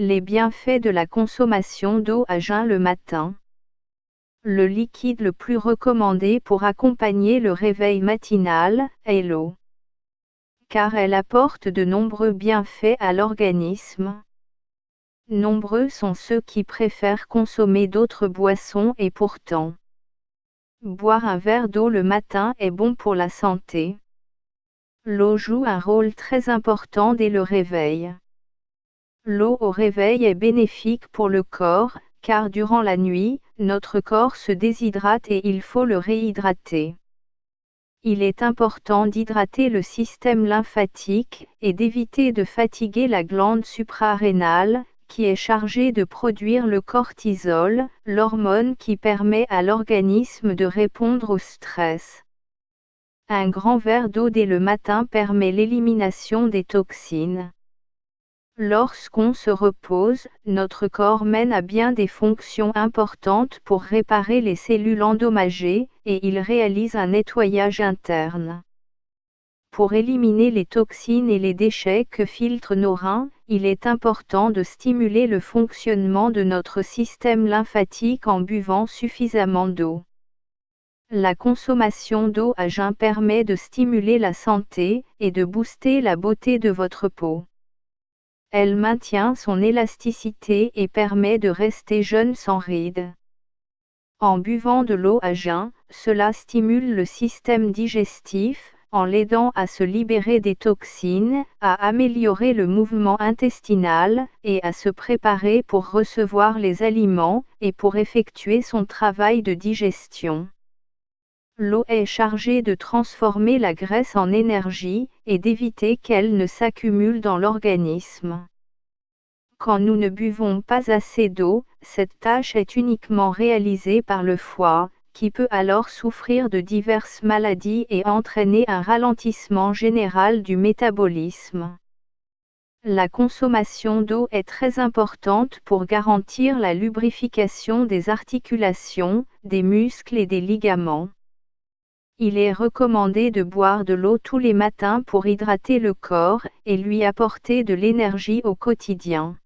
Les bienfaits de la consommation d'eau à jeun le matin. Le liquide le plus recommandé pour accompagner le réveil matinal est l'eau. Car elle apporte de nombreux bienfaits à l'organisme. Nombreux sont ceux qui préfèrent consommer d'autres boissons et pourtant, boire un verre d'eau le matin est bon pour la santé. L'eau joue un rôle très important dès le réveil. L'eau au réveil est bénéfique pour le corps, car durant la nuit, notre corps se déshydrate et il faut le réhydrater. Il est important d'hydrater le système lymphatique et d'éviter de fatiguer la glande suprarénale, qui est chargée de produire le cortisol, l'hormone qui permet à l'organisme de répondre au stress. Un grand verre d'eau dès le matin permet l'élimination des toxines. Lorsqu'on se repose, notre corps mène à bien des fonctions importantes pour réparer les cellules endommagées, et il réalise un nettoyage interne. Pour éliminer les toxines et les déchets que filtrent nos reins, il est important de stimuler le fonctionnement de notre système lymphatique en buvant suffisamment d'eau. La consommation d'eau à jeun permet de stimuler la santé, et de booster la beauté de votre peau. Elle maintient son élasticité et permet de rester jeune sans rides. En buvant de l'eau à jeun, cela stimule le système digestif, en l'aidant à se libérer des toxines, à améliorer le mouvement intestinal, et à se préparer pour recevoir les aliments, et pour effectuer son travail de digestion. L'eau est chargée de transformer la graisse en énergie, et d'éviter qu'elle ne s'accumule dans l'organisme. Quand nous ne buvons pas assez d'eau, cette tâche est uniquement réalisée par le foie, qui peut alors souffrir de diverses maladies et entraîner un ralentissement général du métabolisme. La consommation d'eau est très importante pour garantir la lubrification des articulations, des muscles et des ligaments. Il est recommandé de boire de l'eau tous les matins pour hydrater le corps et lui apporter de l'énergie au quotidien.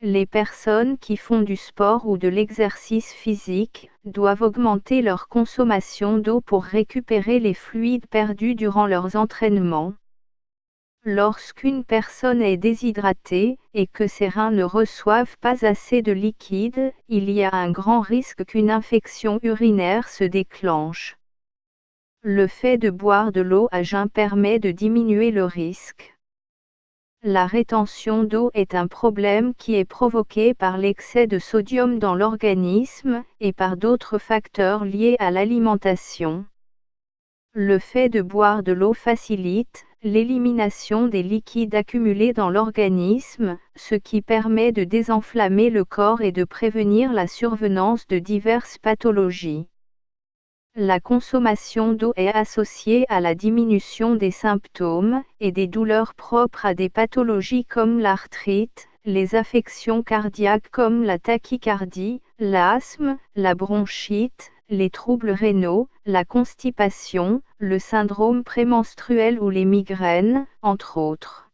Les personnes qui font du sport ou de l'exercice physique doivent augmenter leur consommation d'eau pour récupérer les fluides perdus durant leurs entraînements. Lorsqu'une personne est déshydratée et que ses reins ne reçoivent pas assez de liquide, il y a un grand risque qu'une infection urinaire se déclenche. Le fait de boire de l'eau à jeun permet de diminuer le risque. La rétention d'eau est un problème qui est provoqué par l'excès de sodium dans l'organisme, et par d'autres facteurs liés à l'alimentation. Le fait de boire de l'eau facilite l'élimination des liquides accumulés dans l'organisme, ce qui permet de désenflammer le corps et de prévenir la survenance de diverses pathologies. La consommation d'eau est associée à la diminution des symptômes et des douleurs propres à des pathologies comme l'arthrite, les affections cardiaques comme la tachycardie, l'asthme, la bronchite, les troubles rénaux, la constipation, le syndrome prémenstruel ou les migraines, entre autres.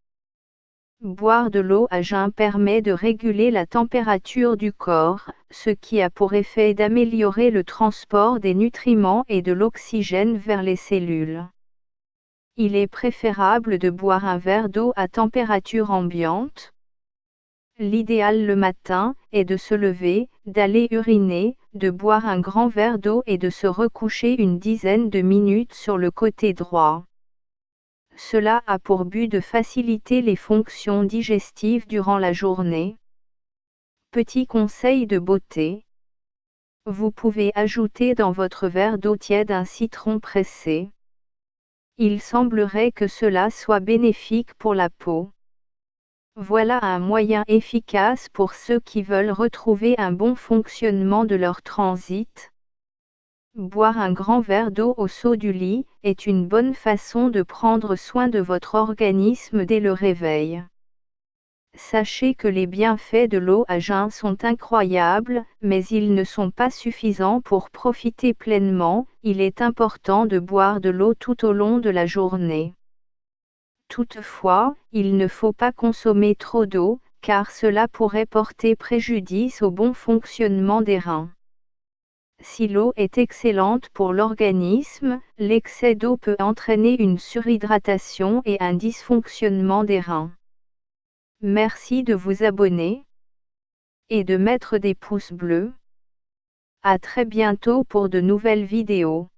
Boire de l'eau à jeun permet de réguler la température du corps, ce qui a pour effet d'améliorer le transport des nutriments et de l'oxygène vers les cellules. Il est préférable de boire un verre d'eau à température ambiante. L'idéal le matin est de se lever, d'aller uriner, de boire un grand verre d'eau et de se recoucher une dizaine de minutes sur le côté droit. Cela a pour but de faciliter les fonctions digestives durant la journée. Petit conseil de beauté. Vous pouvez ajouter dans votre verre d'eau tiède un citron pressé. Il semblerait que cela soit bénéfique pour la peau. Voilà un moyen efficace pour ceux qui veulent retrouver un bon fonctionnement de leur transit. Boire un grand verre d'eau au saut du lit est une bonne façon de prendre soin de votre organisme dès le réveil. Sachez que les bienfaits de l'eau à jeun sont incroyables, mais ils ne sont pas suffisants pour profiter pleinement. Il est important de boire de l'eau tout au long de la journée. Toutefois, il ne faut pas consommer trop d'eau, car cela pourrait porter préjudice au bon fonctionnement des reins. Si l'eau est excellente pour l'organisme, l'excès d'eau peut entraîner une surhydratation et un dysfonctionnement des reins. Merci de vous abonner et de mettre des pouces bleus. À très bientôt pour de nouvelles vidéos.